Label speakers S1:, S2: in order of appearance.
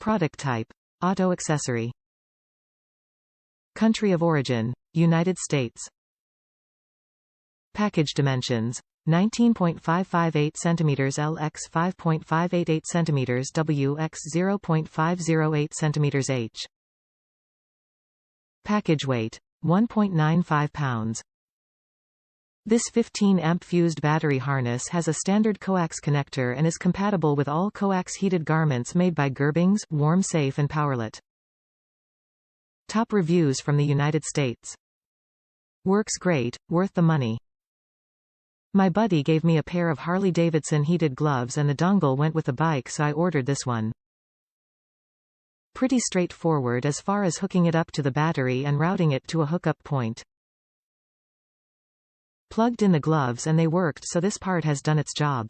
S1: Product type: auto accessory. Country of origin: United States. Package dimensions: 19.558 cm L x 5.588 cm W x 0.508 cm H. Package weight: 1.95 pounds. This 15-amp fused battery harness has a standard coax connector and is compatible with all coax heated garments made by Gerbings, Warm, Safe and Powerlet. Top reviews from the United States. Works great, worth the money. My buddy gave me a pair of Harley Davidson heated gloves and the dongle went with the bike, so I ordered this one. Pretty straightforward as far as hooking it up to the battery and routing it to a hookup point. Plugged in the gloves and they worked, so this part has done its job.